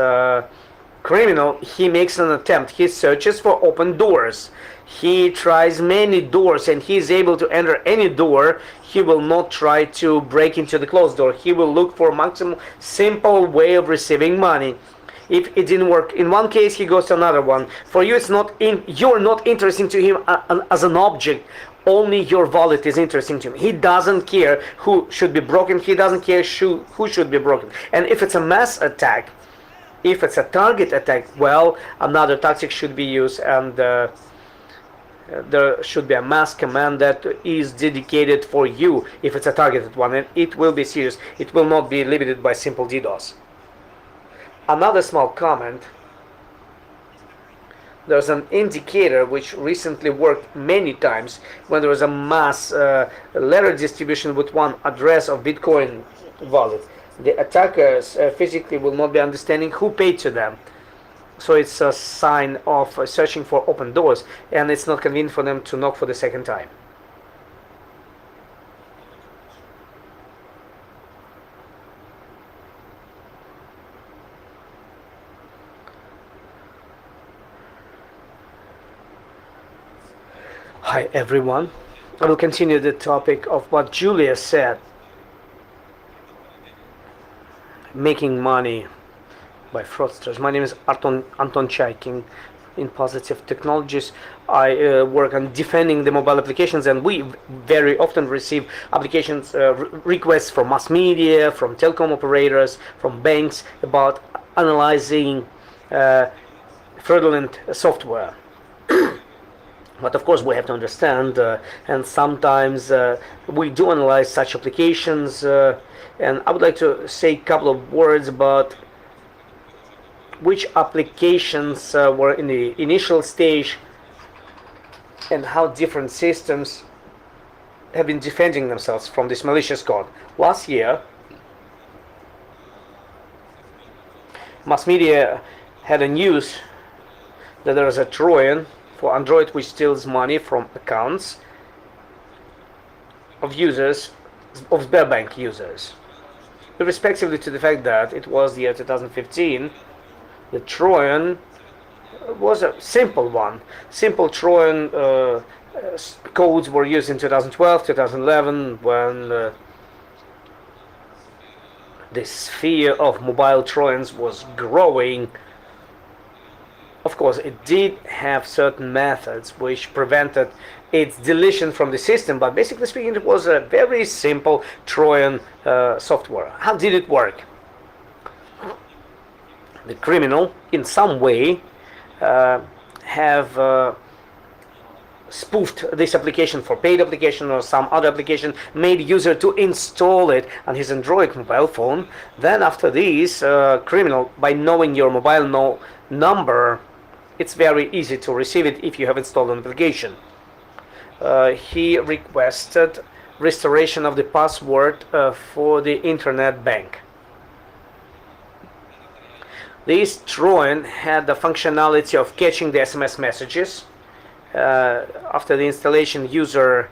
criminal, he makes an attempt. He searches for open doors. He tries many doors, and he is able to enter any door. He will not try to break into the closed door. He will look for maximum simple way of receiving money. If it didn't work in one case, he goes to another one. For you, you're not interesting to him as an object. Only your wallet is interesting to him. He doesn't care who should be broken. He doesn't care who should be broken. And if it's a mass attack, if it's a target attack, well, another tactic should be used, and there should be a mass command that is dedicated for you if it's a targeted one, and it will be serious. It will not be limited by simple DDoS. Another small comment: there's an indicator which recently worked many times when there was a mass letter distribution with one address of Bitcoin wallet. The attackers physically will not be understanding who paid to them. So it's a sign of searching for open doors, and it's not convenient for them to knock for the second time. Hi everyone. I will continue the topic of what Julia said. Making money by fraudsters. My name is Anton Chaikin. In Positive Technologies, I work on defending the mobile applications, and we very often receive applications requests from mass media, from telecom operators, from banks about analyzing fraudulent software. But of course we have to understand, and sometimes we do analyze such applications, and I would like to say a couple of words about which applications were in the initial stage and how different systems have been defending themselves from this malicious code. Last year, mass media had a news that there is a Trojan for Android which steals money from accounts of users, of Sberbank users. Irrespectively to the fact that it was the year 2015, the Trojan was a simple one. Simple Trojan codes were used in 2012, 2011, when the sphere of mobile Trojans was growing. Of course, it did have certain methods which prevented its deletion from the system, but basically speaking, it was a very simple Trojan software. How did it work? The criminal, in some way, have spoofed this application for paid application or some other application, made user to install it on his Android mobile phone. Then after this, criminal, by knowing your mobile number, it's very easy to receive it if you have installed an application. He requested restoration of the password for the internet bank. This Trojan had the functionality of catching the SMS messages. After the installation, user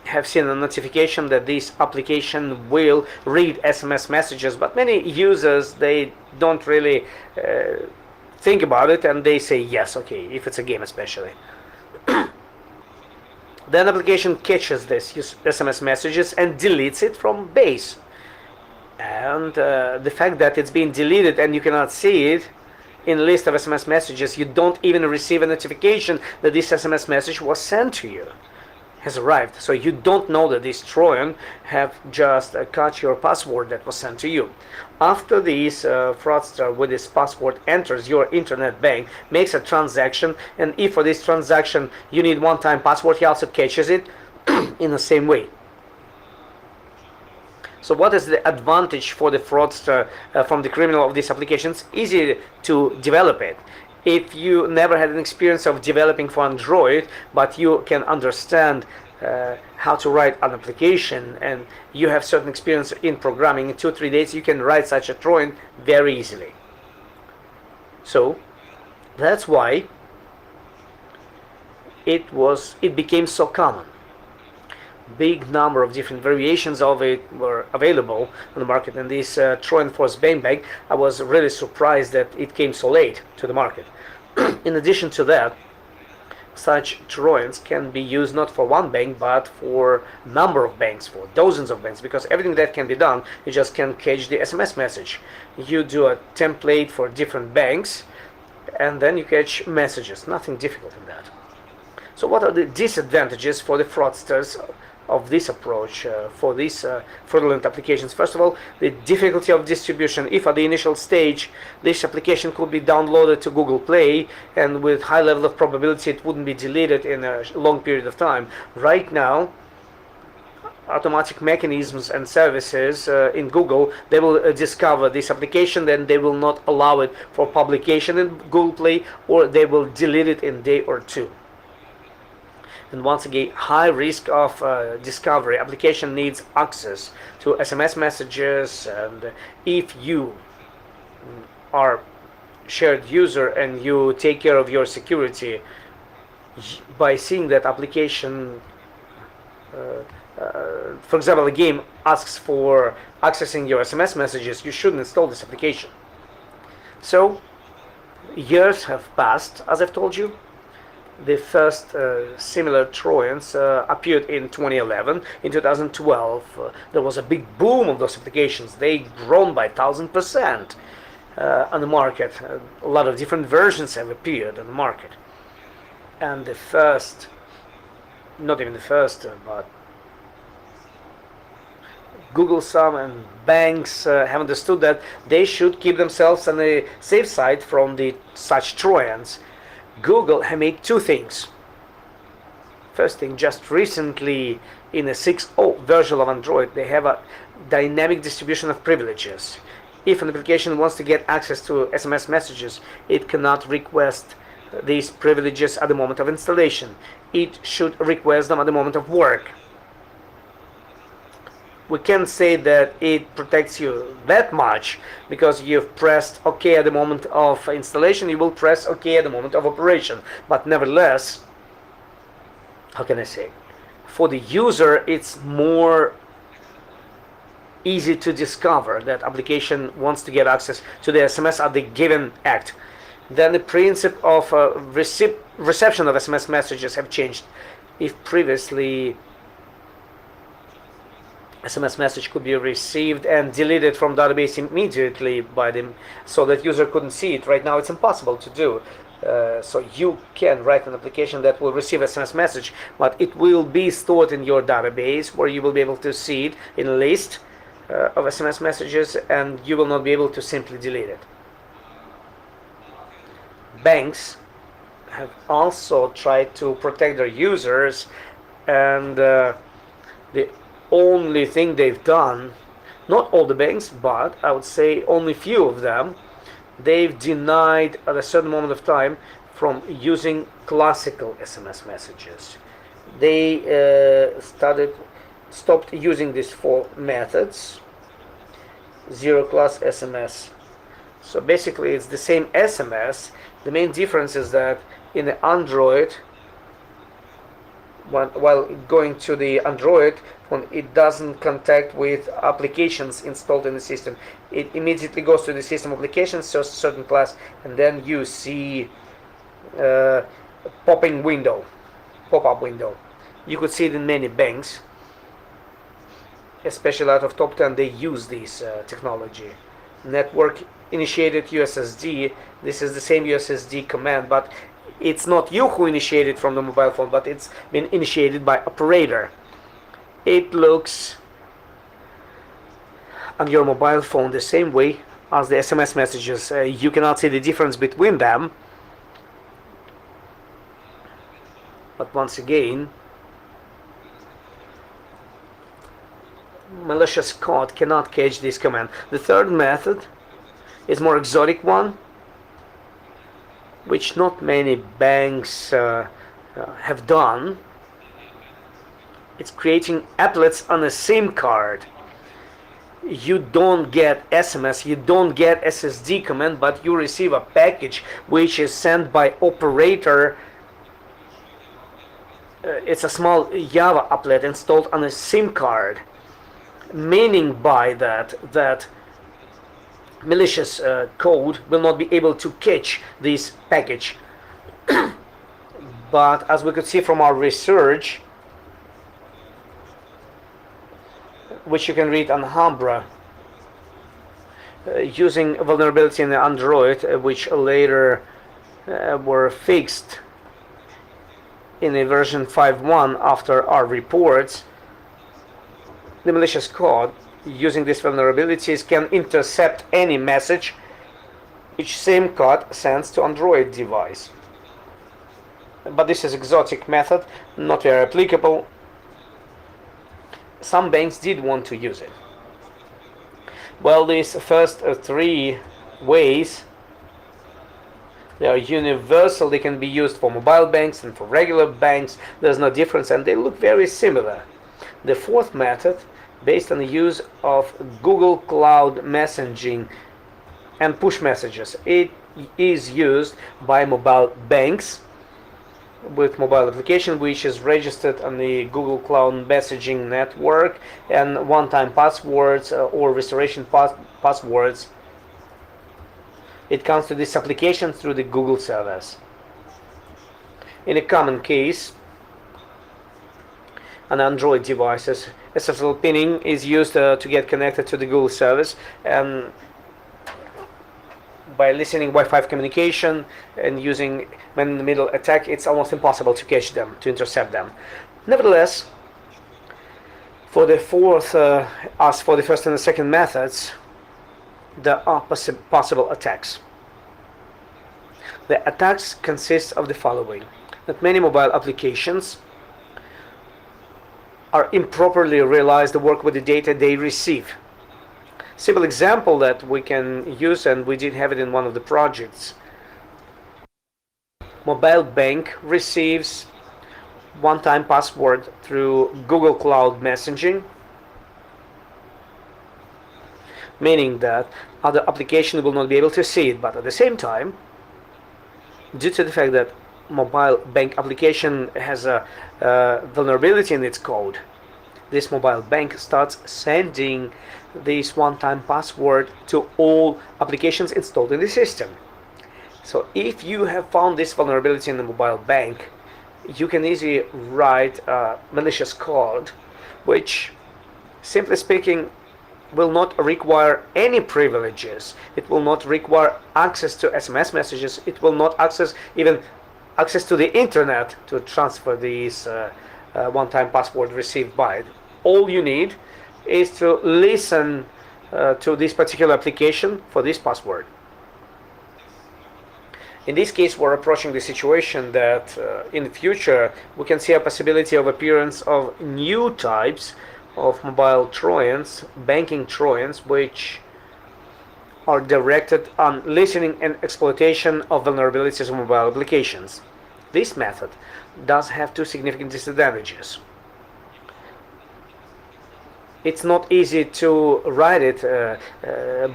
have seen a notification that this application will read SMS messages, but many users, they don't really think about it, and they say yes, okay, if it's a game especially. Then application catches this SMS messages and deletes it from base. And the fact that it's being deleted and you cannot see it in a list of SMS messages, you don't even receive a notification that this SMS message was sent to you, has arrived. So you don't know that this Trojan have just cut your password that was sent to you. After this fraudster with this password enters your internet bank, makes a transaction, and if for this transaction you need one-time password, he also catches it in the same way. So what is the advantage for the fraudster from the criminal of these applications? Easy to develop it. If you never had an experience of developing for Android, but you can understand how to write an application, and you have certain experience in programming, in 2-3 days you can write such a Trojan very easily. So that's why it became so common. Big number of different variations of it were available on the market, and this Trojan for Sberbank, I was really surprised that it came so late to the market. In addition to that, such Trojans can be used not for one bank but for a number of banks, for dozens of banks, because everything that can be done, you just can catch the SMS message. You do a template for different banks and then you catch messages. Nothing difficult in that. So what are the disadvantages for the fraudsters of this approach for these fraudulent applications? First of all, the difficulty of distribution. If at the initial stage this application could be downloaded to Google Play, and with high level of probability it wouldn't be deleted in a long period of time. Right now, automatic mechanisms and services in Google, they will discover this application, then they will not allow it for publication in Google Play, or they will delete it in a day or two. And once again, high risk of discovery. Application needs access to SMS messages, and if you are shared user and you take care of your security by seeing that application, for example, a game asks for accessing your SMS messages, you shouldn't install this application. So years have passed, as I've told you. The first similar Trojans appeared in 2011. In 2012, there was a big boom of those applications. They grown by 1,000% on the market. A lot of different versions have appeared on the market. And the first, not even the first, but Google, some, and banks have understood that they should keep themselves on the safe side from such Trojans. Google have made two things. First thing, just recently in a 6.0 version of Android, they have a dynamic distribution of privileges. If an application wants to get access to SMS messages, it cannot request these privileges at the moment of installation. It should request them at the moment of work. We can't say that it protects you that much, because you've pressed OK at the moment of installation, you will press OK at the moment of operation. But nevertheless, how can I say, for the user it's more easy to discover that application wants to get access to the SMS at the given act. Then the principle of reception of SMS messages have changed. If previously SMS message could be received and deleted from database immediately by them, so that user couldn't see it. Right now it's impossible to do. So you can write an application that will receive SMS message, but it will be stored in your database where you will be able to see it in a list of SMS messages, and you will not be able to simply delete it. Banks have also tried to protect their users, and the only thing they've done, not all the banks, but I would say only few of them, they've denied at a certain moment of time from using classical SMS messages. They stopped using these four methods, zero class SMS. So basically it's the same SMS. The main difference is that in the Android, while going to the Android, when it doesn't contact with applications installed in the system, it immediately goes to the system applications, so certain class, and then you see pop-up window. You could see it in many banks, especially out of top 10. They use this technology. Network initiated USSD. This is the same USSD command, but it's not you who initiated from the mobile phone, but it's been initiated by operator. It looks on your mobile phone the same way as the SMS messages. You cannot see the difference between them. But once again, malicious code cannot catch this command. The third method is more exotic one, which not many banks have done. It's creating applets on a SIM card. You don't get SMS, you don't get SSD command, but you receive a package which is sent by operator. It's a small Java applet installed on a SIM card, meaning by that malicious code will not be able to catch this package. But as we could see from our research, which you can read on Hambra, using a vulnerability in the Android, which later were fixed in a version 5.1 after our reports, the malicious code using these vulnerabilities can intercept any message which SIM card sends to Android device. But this is exotic method, not very applicable. some banks did want to use it. Well, these first three ways, they are universal. They can be used for mobile banks and for regular banks. There's no difference, and they look very similar. The fourth method, based on the use of Google Cloud messaging and push messages, it is used by mobile banks with mobile application which is registered on the Google Cloud messaging network, and one-time passwords or restoration passwords. It comes to this application through the Google service. In a common case, on Android devices, SSL pinning is used to get connected to the Google service, and by listening Wi-Fi communication and using man-in-the-middle attack, it's almost impossible to catch them, to intercept them. Nevertheless, for the fourth, as for the first and the second methods, there are possible attacks. The attacks consist of the following: that many mobile applications are improperly realized to work with the data they receive. Simple example that we can use, and we did have it in one of the projects. Mobile bank receives one-time password through Google Cloud messaging, meaning that other application will not be able to see it, but at the same time, due to the fact that mobile bank application has a vulnerability in its code, this mobile bank starts sending this one-time password to all applications installed in the system. So if you have found this vulnerability in the mobile bank, you can easily write a malicious code which, simply speaking, will not require any privileges. It will not require access to SMS messages. It will not even access to the internet to transfer these one-time password received by it. All you need is to listen to this particular application for this password. In this case, we're approaching the situation that in the future we can see a possibility of appearance of new types of mobile Trojans, banking Trojans, which are directed on listening and exploitation of vulnerabilities of mobile applications. This method does have two significant disadvantages. It's not easy to write it,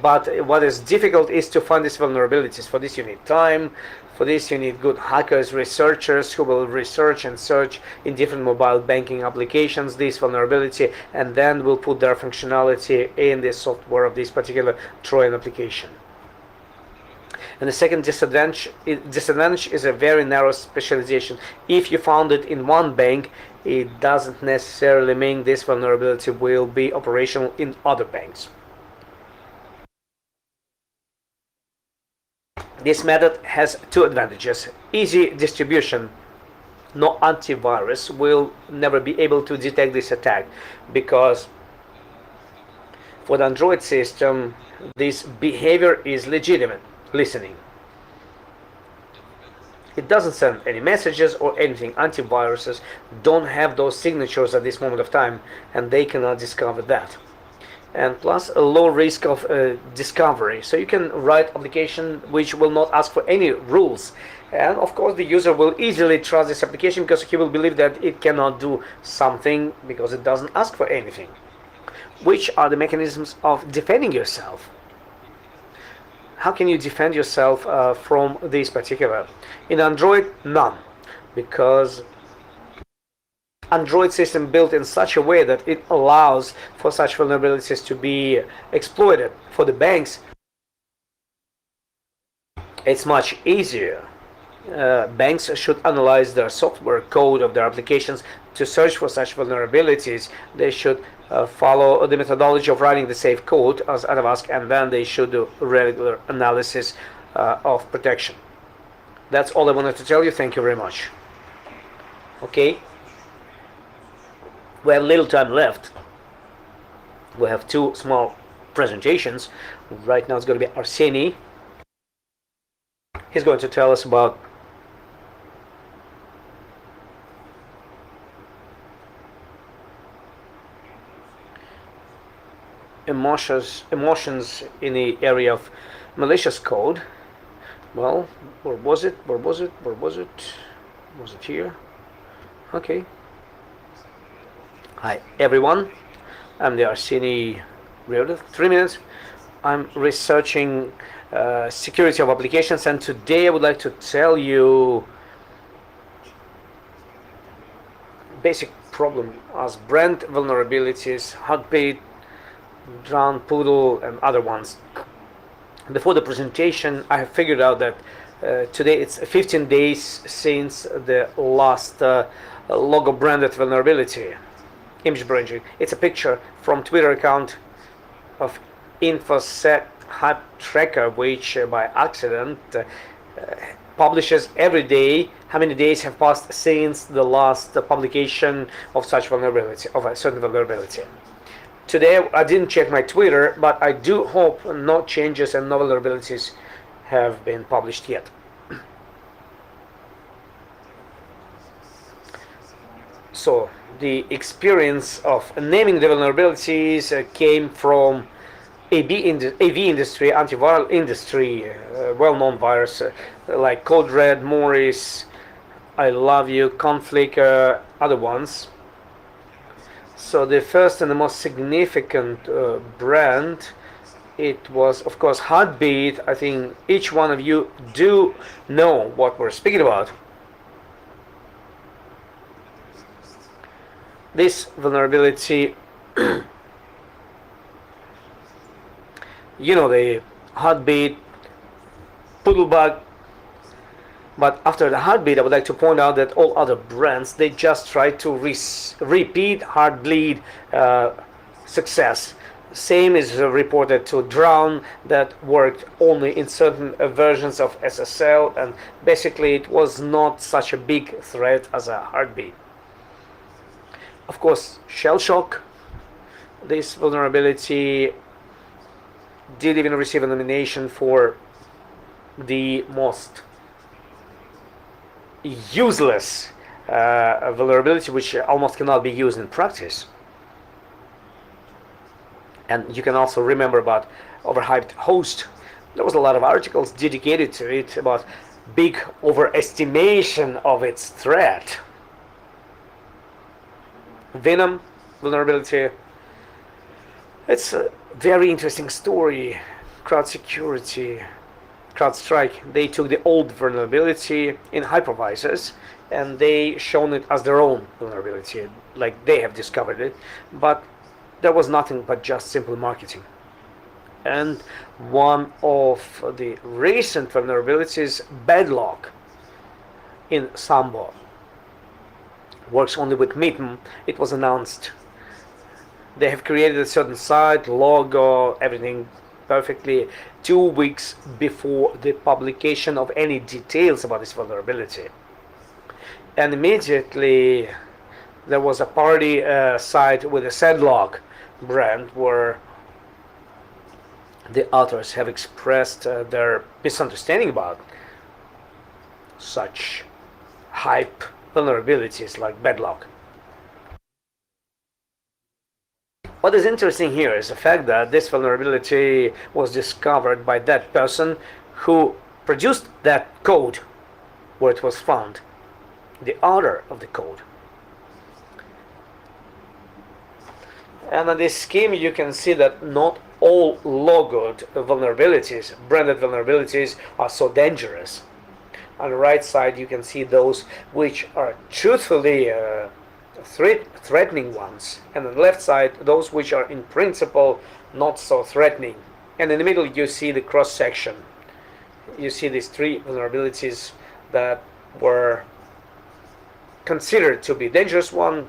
but what is difficult is to find these vulnerabilities. For this you need time, for this you need good hackers, researchers who will research and search in different mobile banking applications this vulnerability, and then will put their functionality in the software of this particular Trojan application. And the second disadvantage is a very narrow specialization. If you found it in one bank, it doesn't necessarily mean this vulnerability will be operational in other banks. This method has two advantages: easy distribution. No antivirus will never be able to detect this attack, because for the Android system this behavior is legitimate listening. It doesn't send any messages or anything. Antiviruses don't have those signatures at this moment of time, and they cannot discover that. And plus a low risk of discovery. So you can write application which will not ask for any rules. And of course the user will easily trust this application because he will believe that it cannot do something because it doesn't ask for anything. Which are the mechanisms of defending yourself? How can you defend yourself from this particular? In Android, none, because Android system built in such a way that it allows for such vulnerabilities to be exploited. For the banks, it's much easier. Banks should analyze their software code of their applications to search for such vulnerabilities. They should follow the methodology of writing the safe code as Adavask, and then they should do regular analysis of protection. That's all I wanted to tell you. Thank you very much. Okay, we have little time left. We have two small presentations. Right now it's going to be Arseny. He's going to tell us about emotions in the area of malicious code. Well, where was it? Where was it? Where was it? Was it here? Okay. Hi everyone, I'm the Arseni Realtor. 3 minutes. I'm researching security of applications, and today I would like to tell you basic problem as brand vulnerabilities, Heartbeat, Drown Poodle, and other ones. Before the presentation, I have figured out that today it's 15 days since the last logo branded vulnerability, image branding. It's a picture from Twitter account of InfoSec Hype Tracker, which by accident publishes every day how many days have passed since the last publication of such vulnerability, of a certain vulnerability. Today I didn't check my Twitter, but I do hope no changes and no vulnerabilities have been published yet. So the experience of naming the vulnerabilities came from AV industry, antiviral industry, well-known virus like Code Red, Morris, I Love You, Conflict, other ones. So the first and the most significant brand, it was of course Heartbeat. I think each one of you do know what we're speaking about. This vulnerability, you know, the Heartbeat, Poodlebug. But after the Heartbeat, I would like to point out that all other brands, they just try to repeat Heartbleed success. Same is reported to Drown, that worked only in certain versions of SSL, and basically it was not such a big threat as a Heartbeat. Of course, Shellshock, this vulnerability did even receive a nomination for the most useless vulnerability, which almost cannot be used in practice. And you can also remember about overhyped host. There was a lot of articles dedicated to it about big overestimation of its threat. Venom vulnerability. It's a very interesting story. CrowdStrike, they took the old vulnerability in hypervisors and they shown it as their own vulnerability, like they have discovered it, but there was nothing but just simple marketing. And one of the recent vulnerabilities, Bedlock in Sambo, works only with Mitten. It was announced. They have created a certain site, logo, everything perfectly 2 weeks before the publication of any details about this vulnerability. And immediately there was a party site with a Sedlock brand where the authors have expressed their misunderstanding about such hype vulnerabilities like Bedlock. What is interesting here is the fact that this vulnerability was discovered by that person who produced that code where it was found, the author of the code. And on this scheme you can see that not all logoed vulnerabilities, branded vulnerabilities, are so dangerous. On the right side you can see those which are truthfully threatening ones, and on the left side those which are in principle not so threatening. And in the middle you see the cross section. You see these three vulnerabilities that were considered to be dangerous one,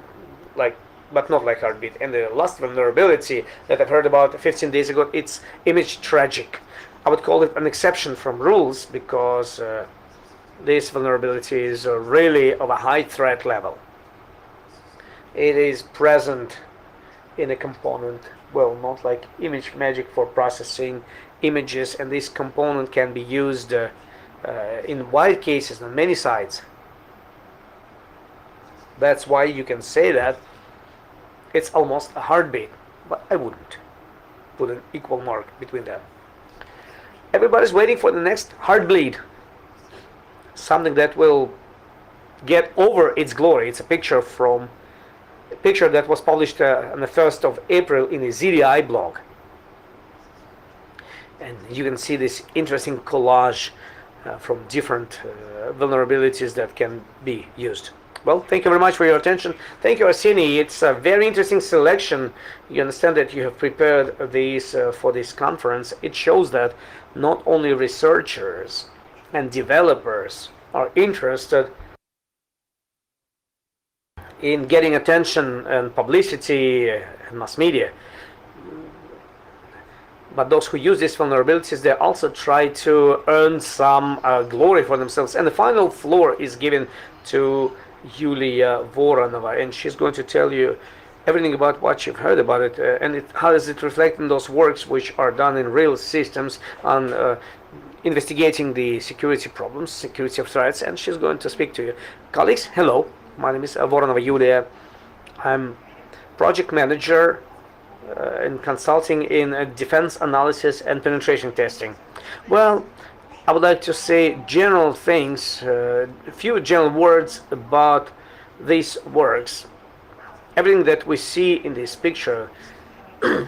but not like Heartbeat. And the last vulnerability that I've heard about 15 days ago, it's image tragic. I would call it an exception from rules because this vulnerability is really of a high threat level. It is present in a component, well, not like image magic for processing images, and this component can be used in wide cases on many sites. That's why you can say that it's almost a Heartbeat, but I wouldn't. put an equal mark between them. Everybody's waiting for the next Heartbleed, something that will get over its glory. It's a picture that was published on the 1st of April in a ZDI blog. And you can see this interesting collage from different vulnerabilities that can be used. Well, thank you very much for your attention. Thank you, Arseny. It's a very interesting selection. You understand that you have prepared these for this conference. It shows that not only researchers and developers are interested in getting attention and publicity and mass media, but those who use these vulnerabilities, they also try to earn some glory for themselves. And the final floor is given to Yulia Voronova, and she's going to tell you everything about what you've heard about it, and how does it reflect in those works which are done in real systems on investigating the security problems, security threats, and she's going to speak to you. Colleagues, hello, my name is Voronova Yulia. I'm project manager in consulting in defense analysis and penetration testing. Well, I would like to say general things, a few general words about these works. Everything that we see in this picture,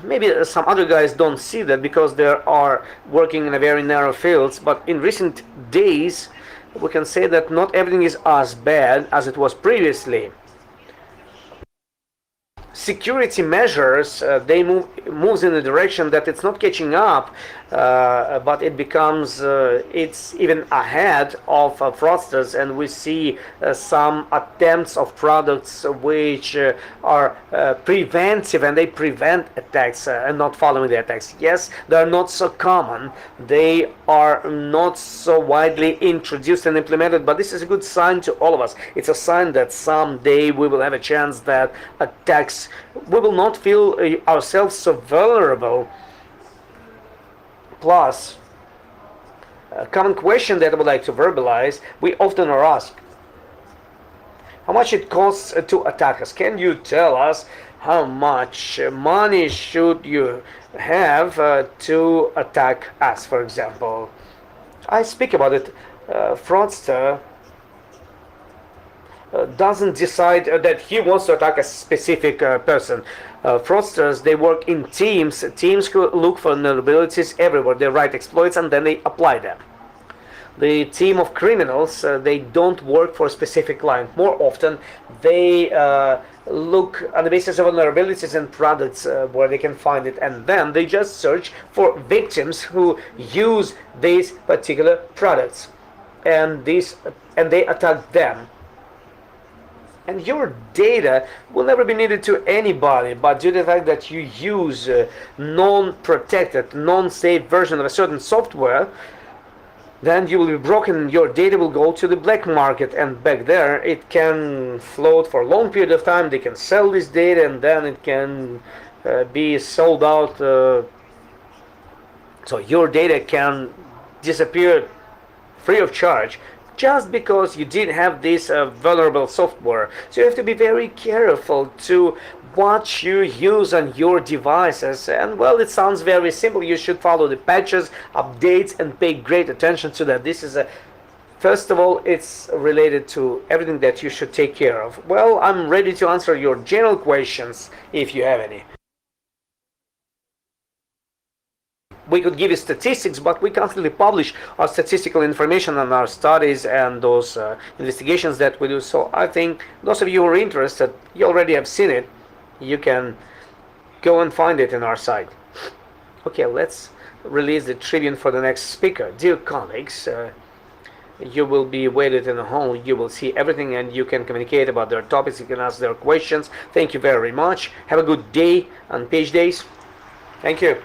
maybe some other guys don't see that because they are working in a very narrow fields, but in recent days we can say that not everything is as bad as it was previously. Security measures, they moves in the direction that it's not catching up, but it becomes it's even ahead of fraudsters, and we see some attempts of products which are preventive, and they prevent attacks and not following the attacks. Yes, they are not so common, they are not so widely introduced and implemented, but this is a good sign to all of us. It's a sign that someday we will have a chance that attacks, we will not feel ourselves so vulnerable. Plus, a common question that I would like to verbalize, we often are asked how much it costs to attack us. Can you tell us how much money should you have to attack us, for example? I speak about it. Fraudster doesn't decide that he wants to attack a specific person. Fraudsters, they work in teams. Teams who look for vulnerabilities everywhere. They write exploits and then they apply them. The team of criminals, they don't work for a specific client. More often, they look on the basis of vulnerabilities and products where they can find it, and then they just search for victims who use these particular products, and they attack them. And your data will never be needed to anybody, but due to the fact that you use non-protected, non-safe version of a certain software, then you will be broken. Your data will go to the black market, and back there it can float for a long period of time. They can sell this data, and then it can be sold out. So your data can disappear free of charge, just because you did have this vulnerable software. So you have to be very careful to what you use on your devices. And well, it sounds very simple. You should follow the patches, updates, and pay great attention to that. This is first of all, it's related to everything that you should take care of. Well, I'm ready to answer your general questions if you have any. We could give you statistics, but we constantly publish our statistical information on our studies and those investigations that we do. So I think those of you who are interested, you already have seen it. You can go and find it in our site. Okay, let's release the tribune for the next speaker. Dear colleagues, you will be waited in the hall. You will see everything, and you can communicate about their topics. You can ask their questions. Thank you very much. Have a good day on PHDays. Thank you.